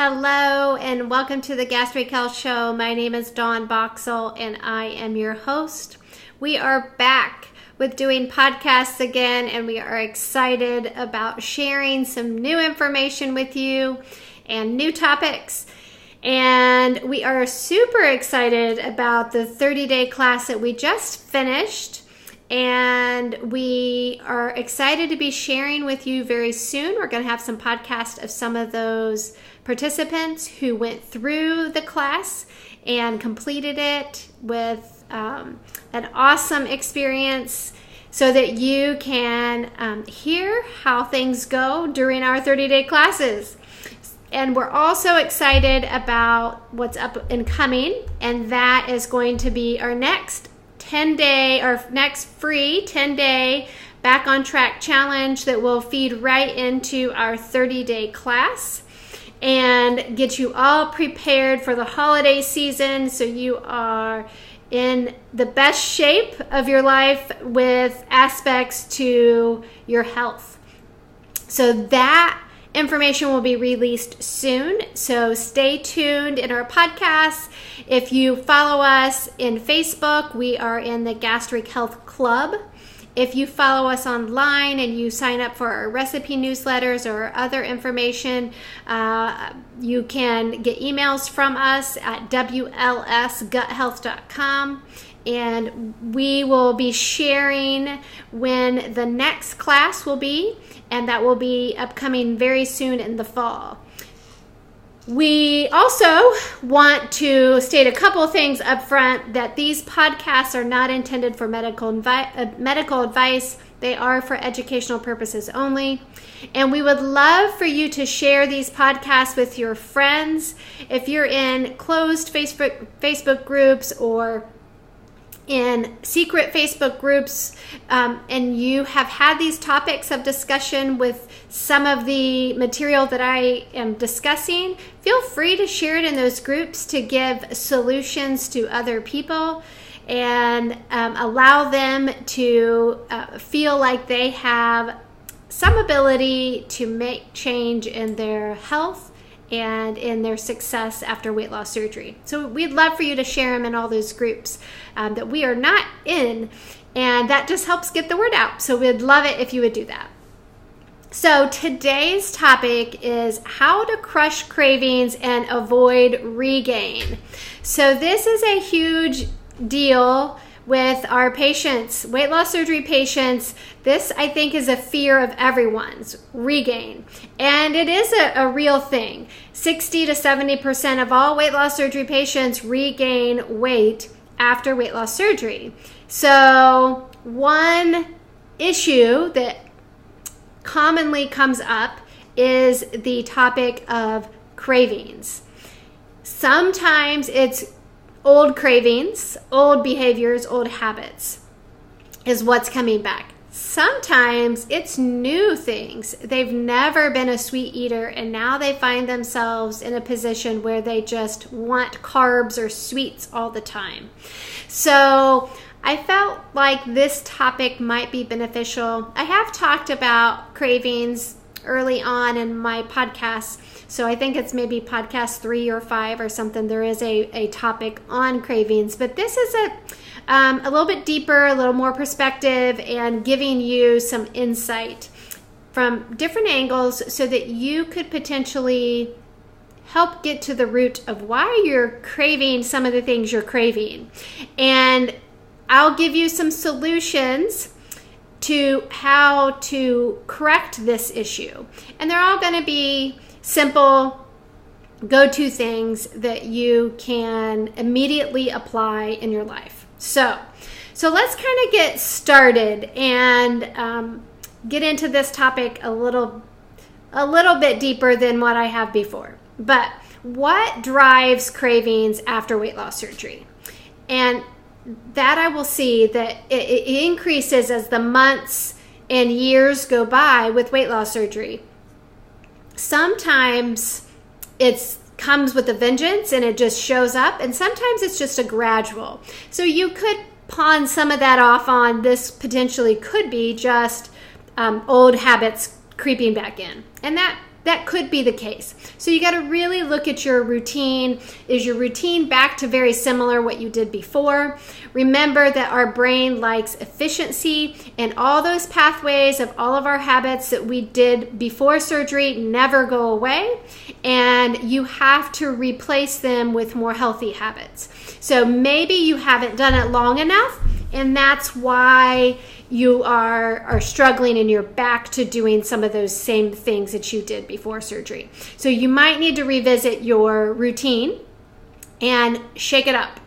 Hello and welcome to the Gastric Health Show. My name is Dawn Boxall and I am your host. We are back with doing podcasts again and we are excited about sharing some new information with you and new topics. And we are super excited about the 30-day class that we just finished. And we are excited to be sharing with you very soon. We're going to have some podcasts of some of those participants who went through the class and completed it with an awesome experience so that you can hear how things go during our 30-day classes. And we're also excited about what's up and coming, and that is going to be our next 10-day, our next free 10-day Back on Track challenge that will feed right into our 30-day class and get you all prepared for the holiday season so you are in the best shape of your life with aspects to your health. So that information will be released soon, so stay tuned in our podcasts. If you follow us in Facebook, we are in the Gastric Health Club. If you follow us online and you sign up for our recipe newsletters or other information, you can get emails from us at wlsguthealth.com. And we will be sharing when the next class will be, and that will be upcoming very soon in the fall. We also want to state a couple things up front, that these podcasts are not intended for medical advice. They are for educational purposes only. And we would love for you to share these podcasts with your friends. If you're in closed Facebook groups or in secret Facebook groups, and you have had these topics of discussion with some of the material that I am discussing, feel free to share it in those groups to give solutions to other people and allow them to feel like they have some ability to make change in their health and in their success after weight loss surgery. So we'd love for you to share them in all those groups that we are not in, and that just helps get the word out. So we'd love it if you would do that. So today's topic is how to crush cravings and avoid regain. So this is a huge deal with our patients, weight loss surgery patients. This, I think, is a fear of everyone's, regain. And it is a real thing. 60 to 70% of all weight loss surgery patients regain weight after weight loss surgery. So one issue that commonly comes up is the topic of cravings. Sometimes it's old cravings, old behaviors, old habits is what's coming back. Sometimes it's new things. They've never been a sweet eater and now they find themselves in a position where they just want carbs or sweets all the time. So I felt like this topic might be beneficial. I have talked about cravings early on in my podcast, so I think it's maybe podcast 3 or 5 or something. There is a topic on cravings, but this is a little bit deeper, a little more perspective, and giving you some insight from different angles so that you could potentially help get to the root of why you're craving some of the things you're craving. And I'll give you some solutions to how to correct this issue. And they're all going to be simple go-to things that you can immediately apply in your life. So let's kind of get started and get into this topic a little bit deeper than what I have before. But what drives cravings after weight loss surgery? And that I will see that it increases as the months and years go by with weight loss surgery. Sometimes it comes with a vengeance and it just shows up, and sometimes it's just a gradual. So you could pawn some of that off on this potentially could be just old habits creeping back in. And that that could be the case. So you got to really look at your routine. Is your routine back to very similar what you did before? Remember that our brain likes efficiency, and all those pathways of all of our habits that we did before surgery never go away, and you have to replace them with more healthy habits. So maybe you haven't done it long enough, and that's why you are struggling and you're back to doing some of those same things that you did before surgery. So you might need to revisit your routine and shake it up.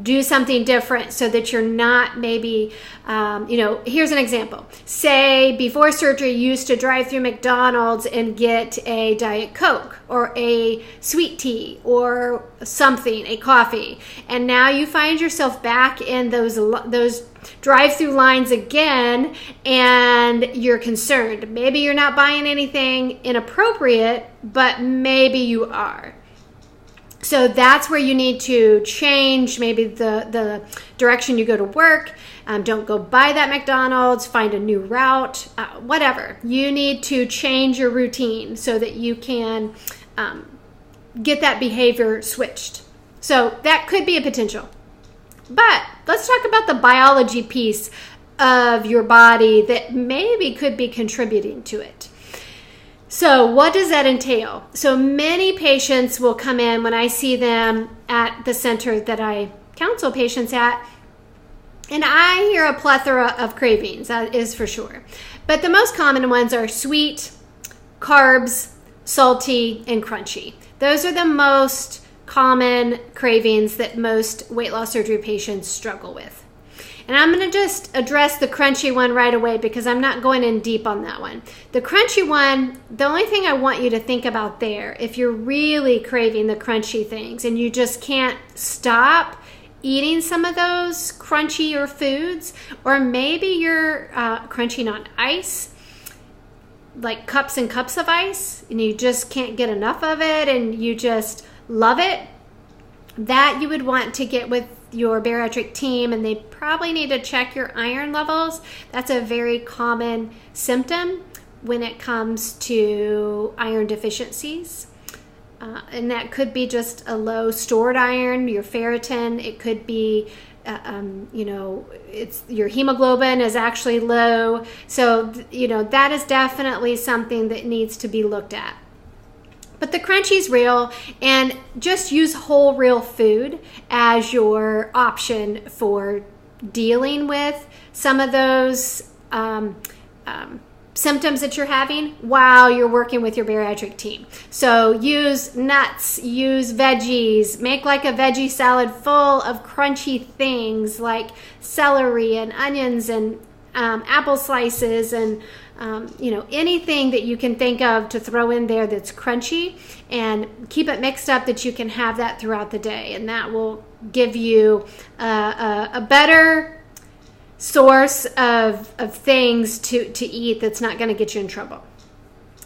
Do something different so that you're not maybe, here's an example. Say before surgery you used to drive through McDonald's and get a Diet Coke or a sweet tea or something, a coffee. And now you find yourself back in those drive-through lines again, and you're concerned. Maybe you're not buying anything inappropriate, but maybe you are. So that's where you need to change maybe the direction you go to work. Don't go by that McDonald's, find a new route, whatever. You need to change your routine so that you can get that behavior switched. So that could be a potential. But let's talk about the biology piece of your body that maybe could be contributing to it. So what does that entail? So many patients will come in when I see them at the center that I counsel patients at, and I hear a plethora of cravings, that is for sure. But the most common ones are sweet, carbs, salty, and crunchy. Those are the most common cravings that most weight loss surgery patients struggle with. And I'm going to just address the crunchy one right away because I'm not going in deep on that one. The crunchy one, the only thing I want you to think about there, if you're really craving the crunchy things and you just can't stop eating some of those crunchier foods, or maybe you're crunching on ice, like cups and cups of ice, and you just can't get enough of it and you just love it, that you would want to get with your bariatric team, and they probably need to check your iron levels. That's a very common symptom when it comes to iron deficiencies. And that could be just a low stored iron, your ferritin. It could be, it's your hemoglobin is actually low. So, that is definitely something that needs to be looked at. But the crunchy is real, and just use whole real food as your option for dealing with some of those symptoms that you're having while you're working with your bariatric team. So use nuts, use veggies, make like a veggie salad full of crunchy things like celery and onions and apple slices and anything that you can think of to throw in there that's crunchy, and keep it mixed up that you can have that throughout the day, and that will give you a better source of things to eat that's not going to get you in trouble.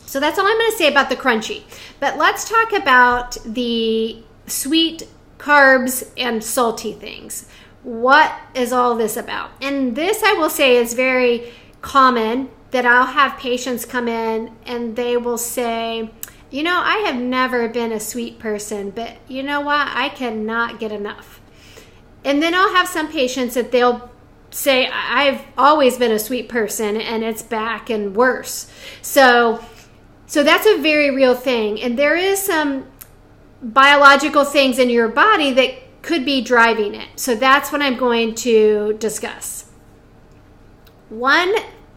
So that's all I'm going to say about the crunchy. But let's talk about the sweet, carbs, and salty things. What is all this about? And this, I will say, is very common, that I'll have patients come in and they will say, I have never been a sweet person, but you know what? I cannot get enough. And then I'll have some patients that they'll say, I've always been a sweet person and it's back and worse. So that's a very real thing. And there is some biological things in your body that could be driving it. So that's what I'm going to discuss.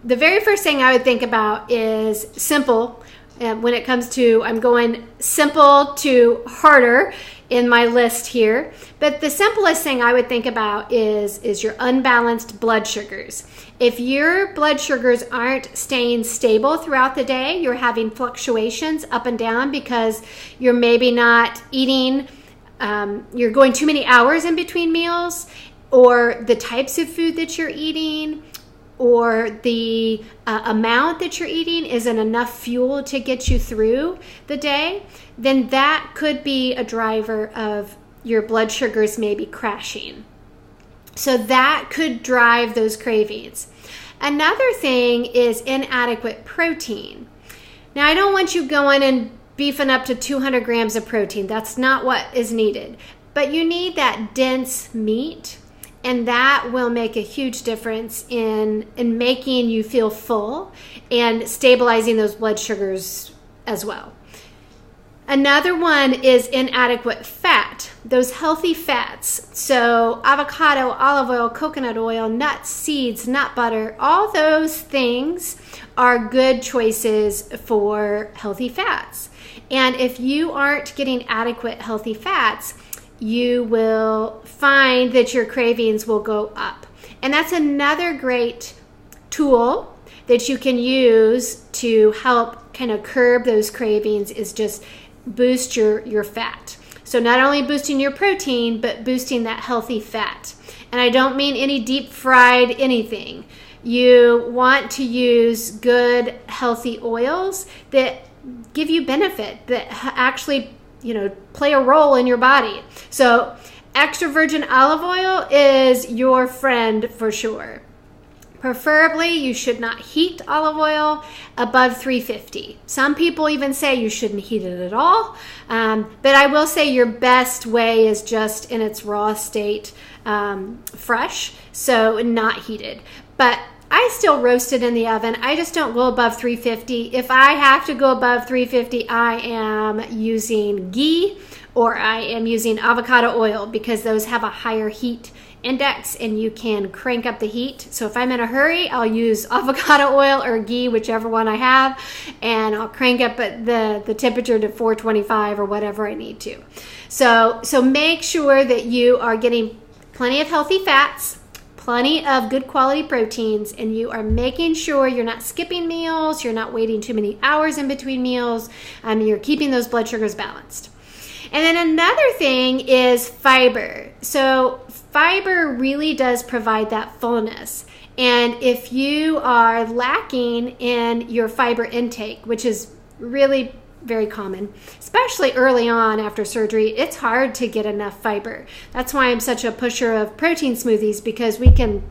The very first thing I would think about is simple. When it comes to, I'm going simple to harder in my list here. But the simplest thing I would think about is your unbalanced blood sugars. If your blood sugars aren't staying stable throughout the day, you're having fluctuations up and down because you're maybe not eating, you're going too many hours in between meals, or the types of food that you're eating, or the amount that you're eating isn't enough fuel to get you through the day, then that could be a driver of your blood sugars maybe crashing. So that could drive those cravings. Another thing is inadequate protein. Now, I don't want you going and beefing up to 200 grams of protein. That's not what is needed. But you need that dense meat, and that will make a huge difference in making you feel full and stabilizing those blood sugars as well. Another one is inadequate fat, those healthy fats. So avocado, olive oil, coconut oil, nuts, seeds, nut butter, all those things are good choices for healthy fats. And if you aren't getting adequate healthy fats, you will find that your cravings will go up. And that's another great tool that you can use to help kind of curb those cravings, is just boost your fat. So not only boosting your protein, but boosting that healthy fat. And I don't mean any deep fried anything. You want to use good healthy oils that give you benefit, that actually play a role in your body. So extra virgin olive oil is your friend for sure. Preferably, you should not heat olive oil above 350. Some people even say you shouldn't heat it at all. But I will say your best way is just in its raw state, fresh, so not heated. But I still roast it in the oven. I just don't go above 350. If I have to go above 350, I am using ghee or I am using avocado oil, because those have a higher heat index and you can crank up the heat. So if I'm in a hurry, I'll use avocado oil or ghee, whichever one I have, and I'll crank up the temperature to 425 or whatever I need to. So make sure that you are getting plenty of healthy fats, plenty of good quality proteins, and you are making sure you're not skipping meals, you're not waiting too many hours in between meals, you're keeping those blood sugars balanced. And then another thing is fiber. So fiber really does provide that fullness. And if you are lacking in your fiber intake, which is really very common, especially early on after surgery, it's hard to get enough fiber. That's why I'm such a pusher of protein smoothies, because we can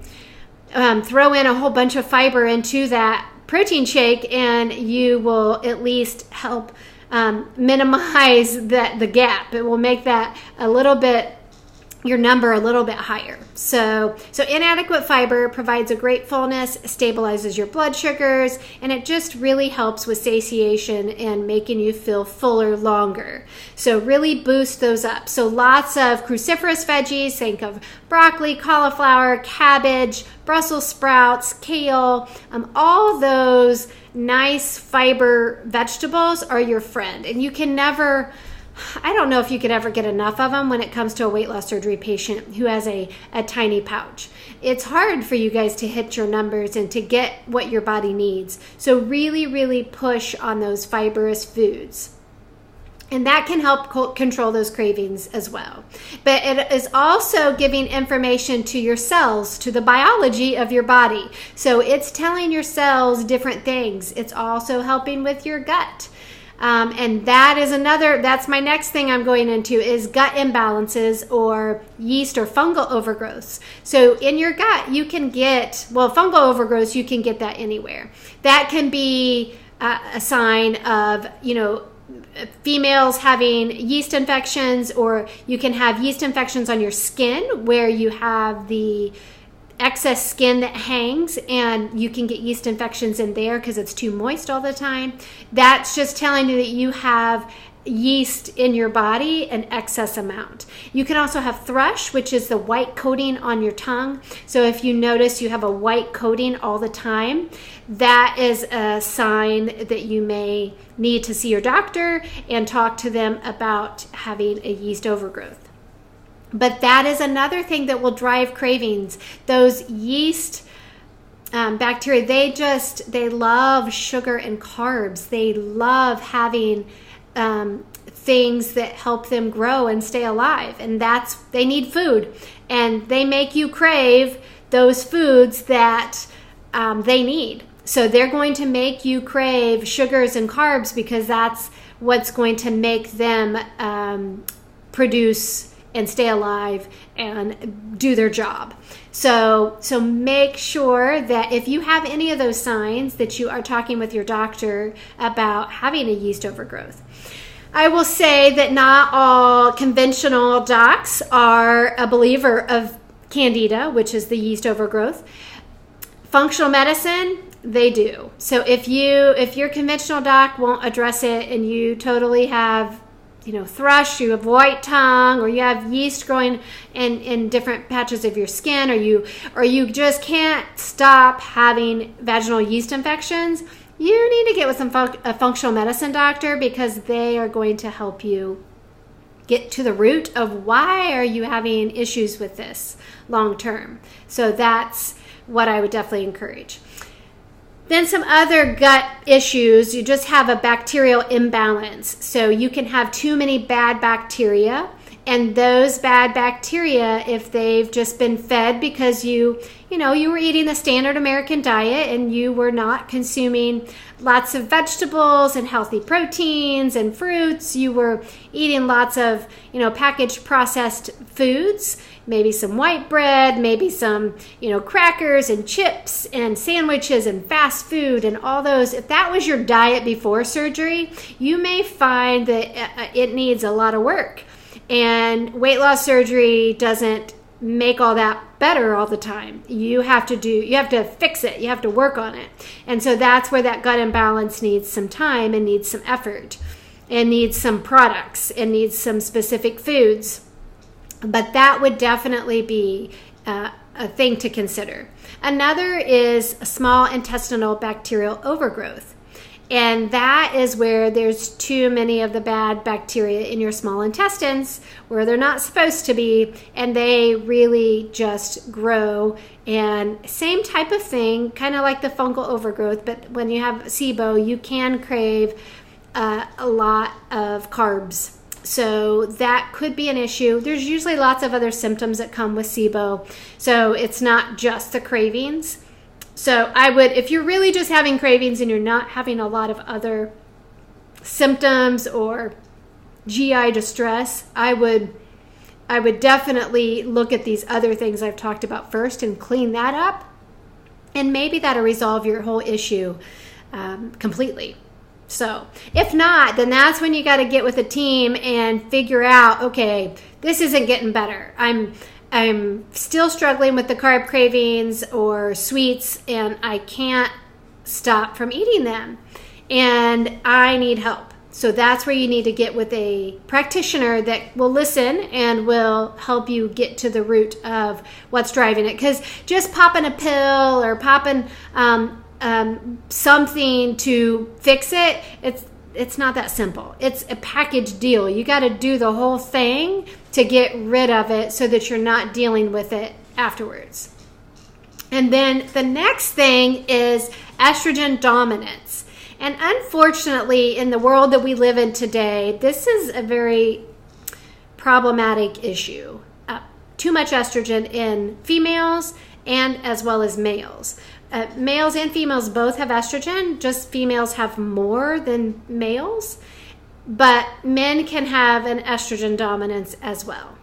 throw in a whole bunch of fiber into that protein shake and you will at least help minimize the gap. It will make that your number a little bit higher. So inadequate fiber provides a great fullness, stabilizes your blood sugars, and it just really helps with satiation and making you feel fuller longer. So really boost those up. So lots of cruciferous veggies, think of broccoli, cauliflower, cabbage, Brussels sprouts, kale, all those nice fiber vegetables are your friend. And you can never, I don't know if you could ever get enough of them when it comes to a weight loss surgery patient who has a tiny pouch. It's hard for you guys to hit your numbers and to get what your body needs. So really, really push on those fibrous foods. And that can help control those cravings as well. But it is also giving information to your cells, to the biology of your body. So it's telling your cells different things. It's also helping with your gut. And that's my next thing I'm going into, is gut imbalances or yeast or fungal overgrowths. So in your gut, you can get, fungal overgrowths, you can get that anywhere. That can be a sign of, females having yeast infections, or you can have yeast infections on your skin where you have the excess skin that hangs, and you can get yeast infections in there because it's too moist all the time. That's just telling you that you have yeast in your body, an excess amount. You can also have thrush, which is the white coating on your tongue. So if you notice you have a white coating all the time, that is a sign that you may need to see your doctor and talk to them about having a yeast overgrowth. But that is another thing that will drive cravings. Those yeast bacteria, they love sugar and carbs. They love having things that help them grow and stay alive. And they need food. And they make you crave those foods that they need. So they're going to make you crave sugars and carbs because that's what's going to make them produce and stay alive and do their job. So make sure that if you have any of those signs, that you are talking with your doctor about having a yeast overgrowth. I will say that not all conventional docs are a believer of Candida, which is the yeast overgrowth. Functional medicine, they do. So if your conventional doc won't address it and you totally have, thrush, you have white tongue, or you have yeast growing in different patches of your skin, or you just can't stop having vaginal yeast infections, you need to get with a functional medicine doctor, because they are going to help you get to the root of why are you having issues with this long term. So that's what I would definitely encourage. Then some other gut issues, you just have a bacterial imbalance. So you can have too many bad bacteria, and those bad bacteria, if they've just been fed because you were eating the standard American diet and you were not consuming lots of vegetables and healthy proteins and fruits, you were eating lots of, packaged processed foods, maybe some white bread, maybe some, crackers and chips and sandwiches and fast food and all those. If that was your diet before surgery, you may find that it needs a lot of work. And weight loss surgery doesn't make all that better all the time. You have to fix it. You have to work on it. And so that's where that gut imbalance needs some time and needs some effort and needs some products and needs some specific foods. But that would definitely be a thing to consider. Another is small intestinal bacterial overgrowth. And that is where there's too many of the bad bacteria in your small intestines where they're not supposed to be, and they really just grow. And same type of thing, kind of like the fungal overgrowth, but when you have SIBO, you can crave a lot of carbs. So that could be an issue. There's usually lots of other symptoms that come with SIBO, so it's not just the cravings. So I would, if you're really just having cravings and you're not having a lot of other symptoms or GI distress, I would definitely look at these other things I've talked about first and clean that up. And maybe that'll resolve your whole issue completely. So if not, then that's when you got to get with a team and figure out, okay, this isn't getting better. I'm still struggling with the carb cravings or sweets, and I can't stop from eating them, and I need help. So that's where you need to get with a practitioner that will listen and will help you get to the root of what's driving it. Because just popping a pill or popping something to fix it, it's not that simple. It's a package deal. You got to do the whole thing to get rid of it so that you're not dealing with it afterwards. And then the next thing is estrogen dominance. And unfortunately, in the world that we live in today, this is a very problematic issue. Too much estrogen in females and as well as males. Males and females both have estrogen, just females have more than males, but men can have an estrogen dominance as well.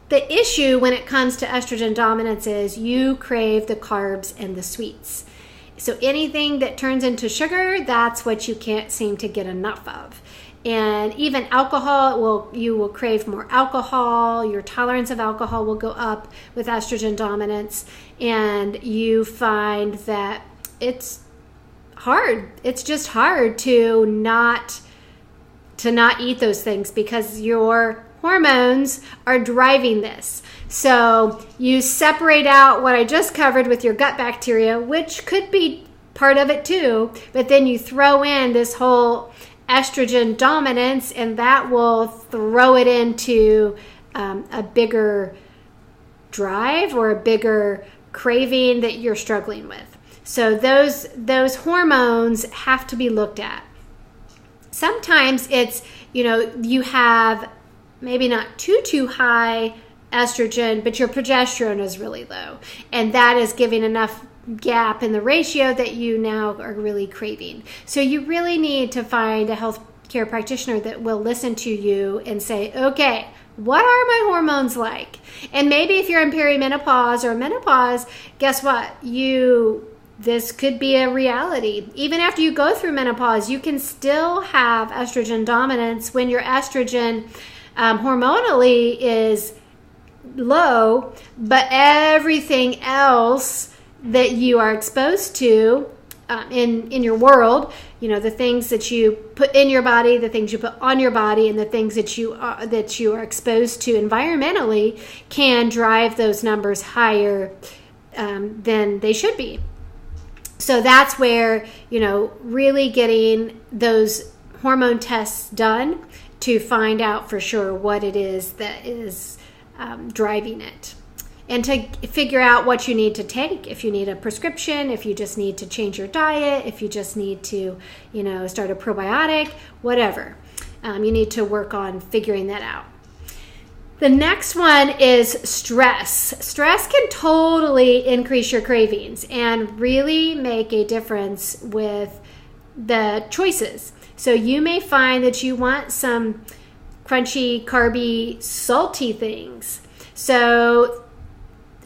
The issue when it comes to estrogen dominance is you crave the carbs and the sweets. So anything that turns into sugar, that's what you can't seem to get enough of. And even alcohol, you will crave more alcohol. Your tolerance of alcohol will go up with estrogen dominance. And you find that it's hard. It's just hard to not eat those things because your hormones are driving this. So you separate out what I just covered with your gut bacteria, which could be part of it too, but then you throw in this whole estrogen dominance, and that will throw it into a bigger drive or a bigger craving that you're struggling with. So those hormones have to be looked at. Sometimes it's, you have maybe not too high estrogen, but your progesterone is really low, and that is giving enough gap in the ratio that you now are really craving. So you really need to find a healthcare practitioner that will listen to you and say, okay, What are my hormones like? And maybe if you're in perimenopause or menopause, guess what? This could be a reality. Even after you go through menopause, you can still have estrogen dominance when your estrogen hormonally is low, but everything else that you are exposed to in your world, the things that you put in your body, the things you put on your body, and the things that you are exposed to environmentally can drive those numbers higher than they should be. So that's where, really getting those hormone tests done to find out for sure what it is that is driving it. And to figure out what you need to take, if you need a prescription, if you just need to change your diet, if you just need to, start a probiotic, whatever. You need to work on figuring that out. The next one is stress. Stress can totally increase your cravings and really make a difference with the choices. So you may find that you want some crunchy, carby, salty things. So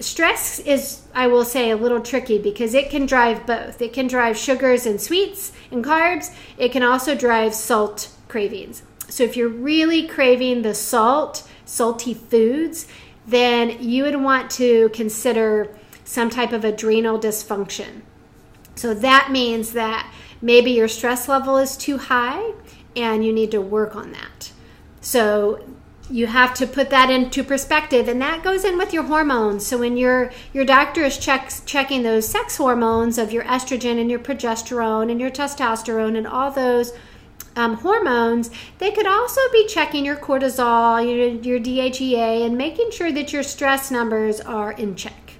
stress is, I will say, a little tricky because it can drive both. It can drive sugars and sweets and carbs. It can also drive salt cravings. So if you're really craving the salty foods, then you would want to consider some type of adrenal dysfunction. So that means that maybe your stress level is too high and you need to work on that. So you have to put that into perspective, and that goes in with your hormones. So when your doctor is checking those sex hormones of your estrogen and your progesterone and your testosterone and all those hormones, they could also be checking your cortisol, your DHEA, and making sure that your stress numbers are in check.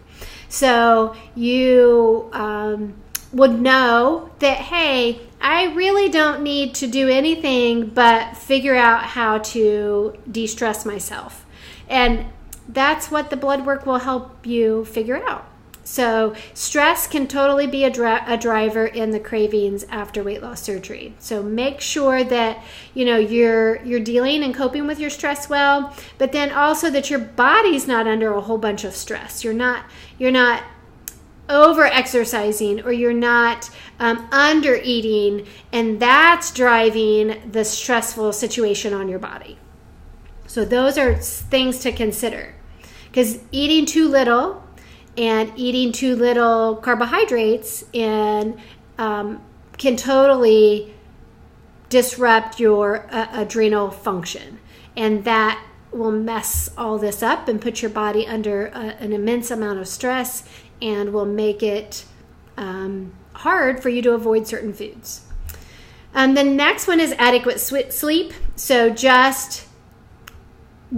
So you would know that, hey, I really don't need to do anything but figure out how to de-stress myself. And that's what the blood work will help you figure out. So stress can totally be a driver in the cravings after weight loss surgery. So make sure that you're dealing and coping with your stress well, but then also that your body's not under a whole bunch of stress. You're not over exercising, or you're not under eating, and that's driving the stressful situation on your body. So those are things to consider, because eating too little and eating too little carbohydrates can totally disrupt your adrenal function, and that will mess all this up and put your body under an immense amount of stress and will make it hard for you to avoid certain foods. The next one is adequate sleep. So just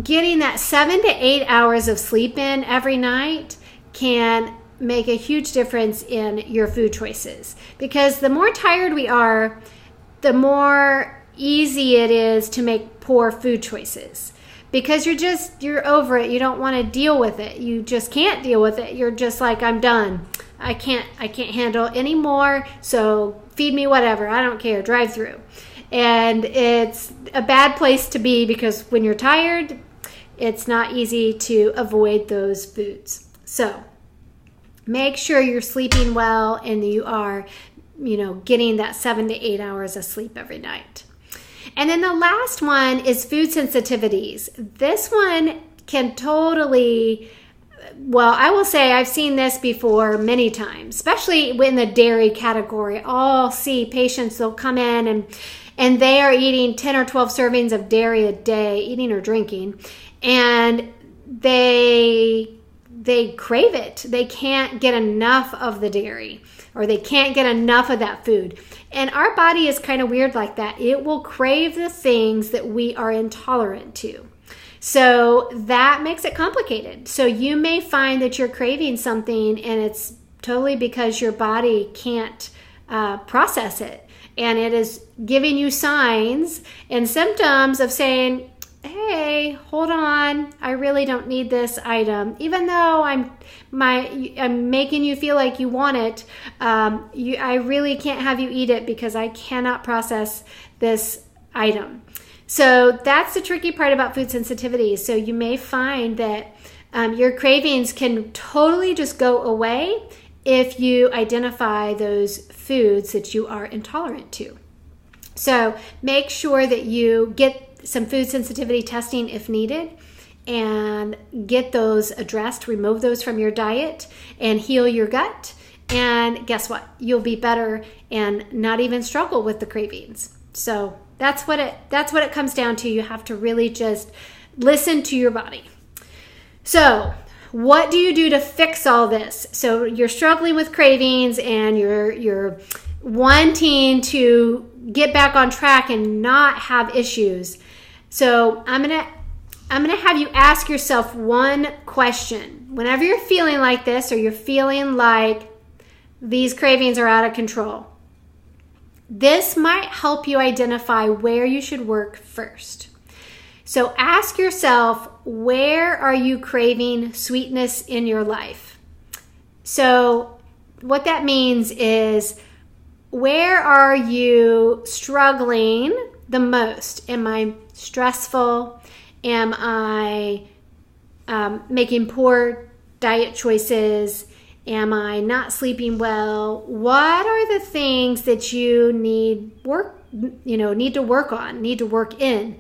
getting that 7 to 8 hours of sleep in every night can make a huge difference in your food choices. Because the more tired we are, the more easy it is to make poor food choices. Because you're over it. You don't want to deal with it. You just can't deal with it. You're just like, I'm done. I can't handle any more. So feed me whatever. I don't care. Drive through. And it's a bad place to be, because when you're tired, it's not easy to avoid those foods. So make sure you're sleeping well and you are, getting that 7 to 8 hours of sleep every night. And then the last one is food sensitivities. This one can totally, I will say I've seen this before many times, especially in the dairy category. I'll see patients, they'll come in and they are eating 10 or 12 servings of dairy a day, eating or drinking, and they crave it. They can't get enough of the dairy, or they can't get enough of that food. And our body is kind of weird like that. It will crave the things that we are intolerant to. So that makes it complicated. So you may find that you're craving something and it's totally because your body can't process it. And it is giving you signs and symptoms of saying, hey, hold on, I really don't need this item. Even though I'm making you feel like you want it, I really can't have you eat it because I cannot process this item. So that's the tricky part about food sensitivity. So you may find that your cravings can totally just go away if you identify those foods that you are intolerant to. So make sure that you get some food sensitivity testing if needed and get those addressed, remove those from your diet and heal your gut. And guess what? You'll be better and not even struggle with the cravings. So that's what it comes down to. You have to really just listen to your body. So what do you do to fix all this? So you're struggling with cravings and you're wanting to get back on track and not have issues. So I'm gonna have you ask yourself one question. Whenever you're feeling like this or you're feeling like these cravings are out of control, this might help you identify where you should work first. So ask yourself, where are you craving sweetness in your life? So what that means is, where are you struggling the most? Am I stressful? Am I making poor diet choices? Am I not sleeping well? What are the things that you need to work on, need to work in?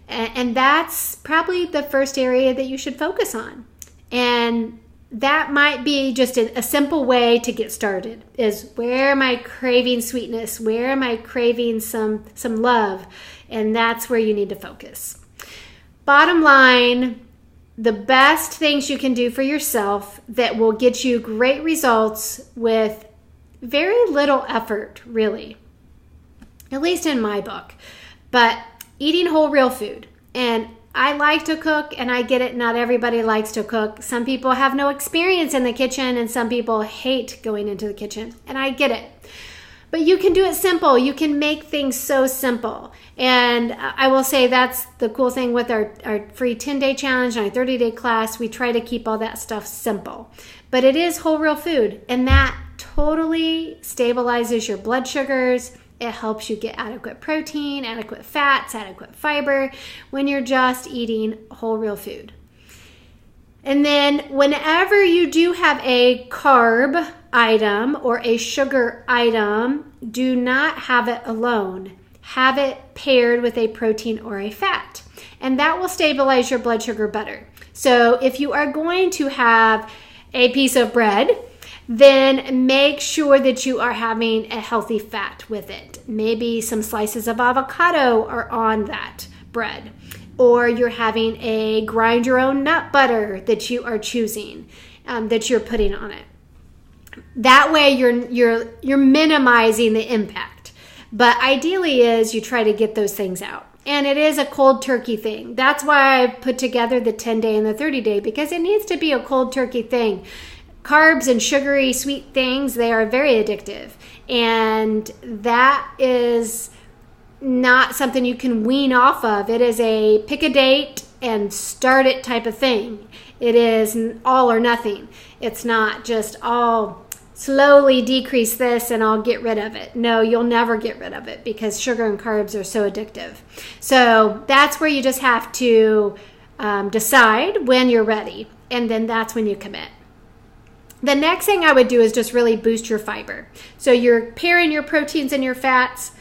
And that's probably the first area that you should focus on. And that might be just a simple way to get started, is where am I craving sweetness? Where am I craving some love? And that's where you need to focus. Bottom line, the best things you can do for yourself that will get you great results with very little effort, really, at least in my book, but eating whole real food. And I like to cook, and I get it, not everybody likes to cook. Some people have no experience in the kitchen, and some people hate going into the kitchen, and I get it. But you can do it simple. You can make things so simple. And I will say that's the cool thing with our free 10-day challenge and our 30-day class. We try to keep all that stuff simple. But it is whole real food, and that totally stabilizes your blood sugars. It helps you get adequate protein, adequate fats, adequate fiber when you're just eating whole real food. And then whenever you do have a carb item or a sugar item, do not have it alone. Have it paired with a protein or a fat, and that will stabilize your blood sugar better. So if you are going to have a piece of bread, then make sure that you are having a healthy fat with it. Maybe some slices of avocado are on that bread, or you're having a grind your own nut butter that you are choosing, that you're putting on it. That way you're minimizing the impact. But ideally is you try to get those things out. And it is a cold turkey thing. That's why I put together the 10-day and the 30-day, because it needs to be a cold turkey thing. Carbs and sugary sweet things, they are very addictive. And that is not something you can wean off of. It is a pick a date and start it type of thing. It is all or nothing. It's not just all slowly decrease this and I'll get rid of it. No, you'll never get rid of it because sugar and carbs are so addictive. So that's where you just have to decide when you're ready, and then that's when you commit. The next thing I would do is just really boost your fiber. So you're pairing your proteins and your fats.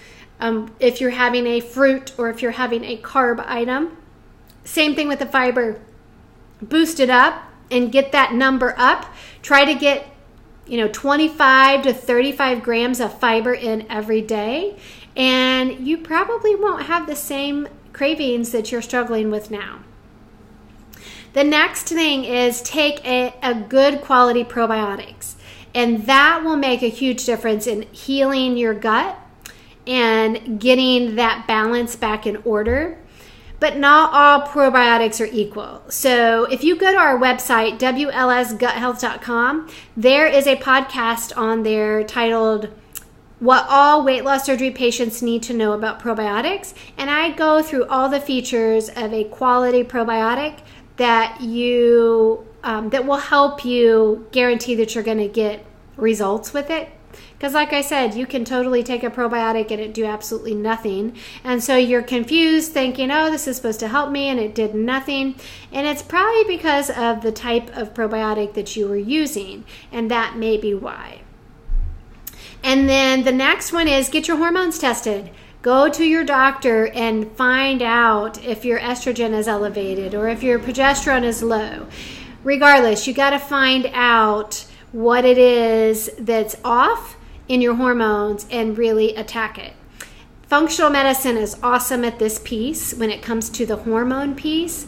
If you're having a fruit or if you're having a carb item, same thing with the fiber. Boost it up and get that number up. Try to get 25 to 35 grams of fiber in every day, and you probably won't have the same cravings that you're struggling with now. The next thing is take a good quality probiotics, and that will make a huge difference in healing your gut and getting that balance back in order. But not all probiotics are equal. So if you go to our website, wlsguthealth.com, there is a podcast on there titled What All Weight Loss Surgery Patients Need to Know About Probiotics. And I go through all the features of a quality probiotic that that will help you guarantee that you're going to get results with it. Because like I said, you can totally take a probiotic and it do absolutely nothing. And so you're confused thinking, oh, this is supposed to help me, and it did nothing. And it's probably because of the type of probiotic that you were using, and that may be why. And then the next one is get your hormones tested. Go to your doctor and find out if your estrogen is elevated or if your progesterone is low. Regardless, you got to find out what it is that's off in your hormones and really attack it. Functional medicine is awesome at this piece when it comes to the hormone piece,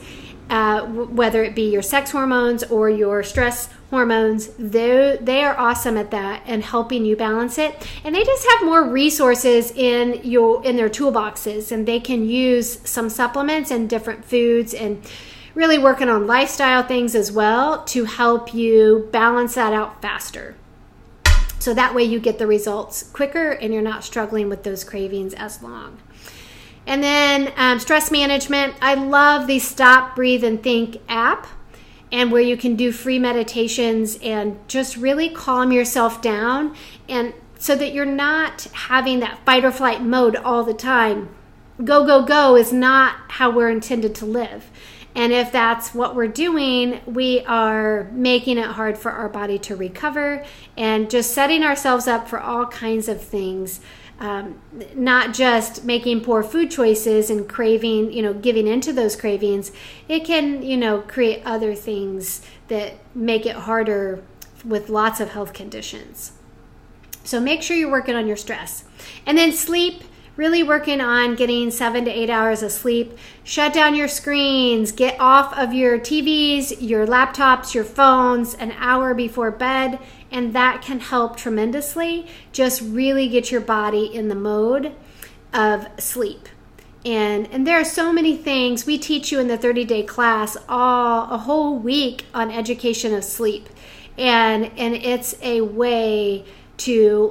whether it be your sex hormones or your stress hormones. They are awesome at that and helping you balance it. And they just have more resources in their toolboxes, and they can use some supplements and different foods and really working on lifestyle things as well to help you balance that out faster. So that way you get the results quicker and you're not struggling with those cravings as long. And then stress management. I love the Stop, Breathe, and Think app, and where you can do free meditations and just really calm yourself down, and so that you're not having that fight or flight mode all the time. Go, go, go is not how we're intended to live. And if that's what we're doing, we are making it hard for our body to recover and just setting ourselves up for all kinds of things. Not just making poor food choices and craving, giving into those cravings. It can, create other things that make it harder with lots of health conditions. So make sure you're working on your stress. And then sleep. Really working on getting 7 to 8 hours of sleep. Shut down your screens. Get off of your TVs, your laptops, your phones an hour before bed. And that can help tremendously. Just really get your body in the mode of sleep. And there are so many things. We teach you in the 30-day class a whole week on education of sleep. And it's a way to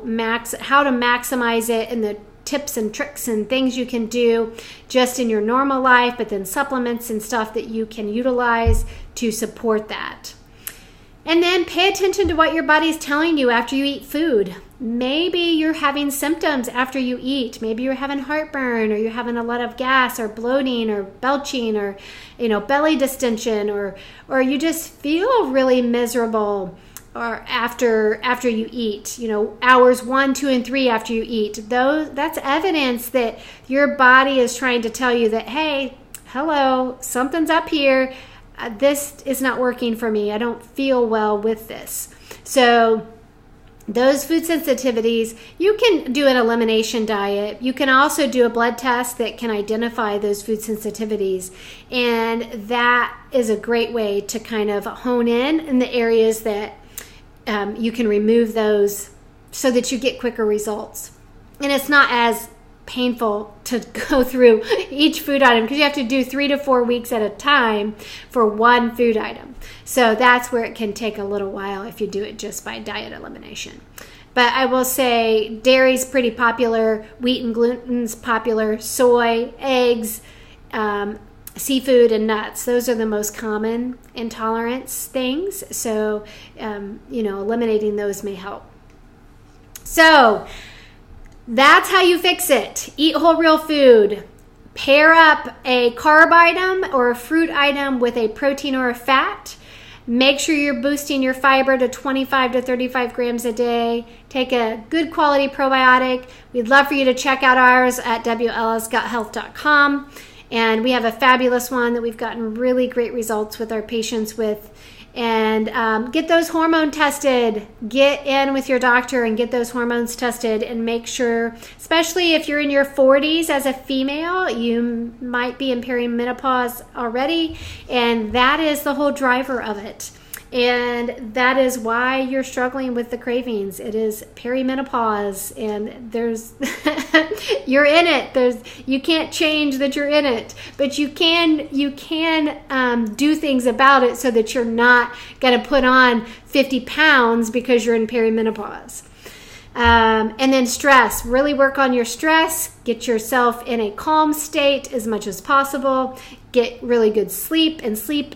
how to maximize it, and the tips and tricks and things you can do just in your normal life, but then supplements and stuff that you can utilize to support that. And then pay attention to what your body's telling you after you eat food. Maybe you're having symptoms after you eat. Maybe you're having heartburn, or you're having a lot of gas or bloating or belching, or belly distension, or you just feel really miserable or after you eat, hours 1, 2, and 3 after you eat. That's evidence that your body is trying to tell you that, hey, hello, something's up here. This is not working for me. I don't feel well with this. So those food sensitivities, you can do an elimination diet. You can also do a blood test that can identify those food sensitivities. And that is a great way to kind of hone in the areas that you can remove those so that you get quicker results. And it's not as painful to go through each food item, because you have to do 3 to 4 weeks at a time for one food item. So that's where it can take a little while if you do it just by diet elimination. But I will say dairy's pretty popular, wheat and gluten's popular, soy, eggs, seafood, and nuts. Those are the most common intolerance things. So, eliminating those may help. So that's how you fix it. Eat whole real food. Pair up a carb item or a fruit item with a protein or a fat. Make sure you're boosting your fiber to 25 to 35 grams a day. Take a good quality probiotic. We'd love for you to check out ours at wlsguthealth.com. And we have a fabulous one that we've gotten really great results with our patients with. And get those hormone tested. Get in with your doctor and get those hormones tested, and make sure, especially if you're in your 40s as a female, you might be in perimenopause already, and that is the whole driver of it. And that is why you're struggling with the cravings. It is perimenopause, and you're in it. You can't change that you're in it, but you can do things about it so that you're not going to put on 50 pounds because you're in perimenopause. And then stress. Really work on your stress. Get yourself in a calm state as much as possible. Get really good sleep, and sleep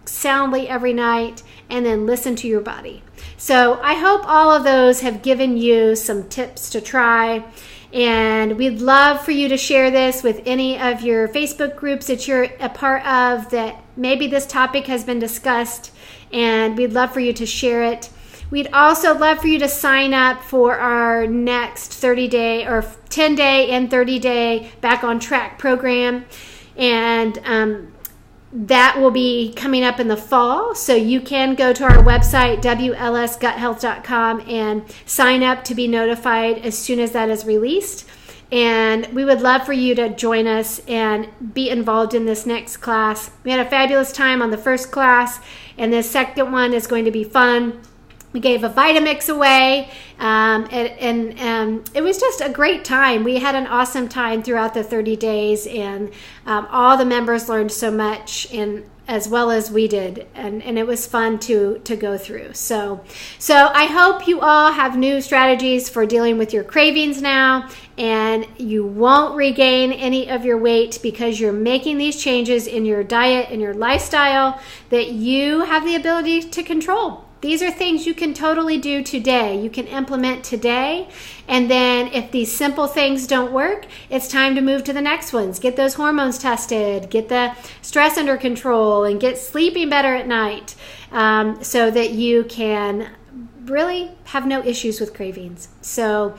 soundly every night, and then listen to your body. So I hope all of those have given you some tips to try. And we'd love for you to share this with any of your Facebook groups that you're a part of that maybe this topic has been discussed, and we'd love for you to share it. We'd also love for you to sign up for our next 30-day or 10-day and 30-day Back on Track program. And that will be coming up in the fall. So you can go to our website, wlsguthealth.com, and sign up to be notified as soon as that is released. And we would love for you to join us and be involved in this next class. We had a fabulous time on the first class, and the second one is going to be fun. We gave a Vitamix away, and it was just a great time. We had an awesome time throughout the 30 days, and all the members learned so much, and as well as we did, and it was fun to go through. So I hope you all have new strategies for dealing with your cravings now, and you won't regain any of your weight because you're making these changes in your diet and your lifestyle that you have the ability to control. These are things you can totally do today. You can implement today. And then if these simple things don't work, it's time to move to the next ones. Get those hormones tested, get the stress under control, and get sleeping better at night so that you can really have no issues with cravings. So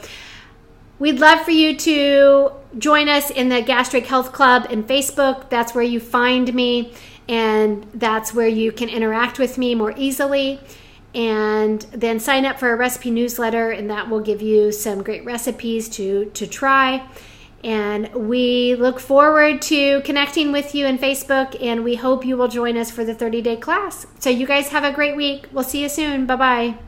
we'd love for you to join us in the Gastric Health Club in Facebook. That's where you find me, and that's where you can interact with me more easily. And then sign up for a recipe newsletter, and that will give you some great recipes to try. And we look forward to connecting with you in Facebook, and we hope you will join us for the 30-day class. So you guys have a great week. We'll see you soon. Bye-bye.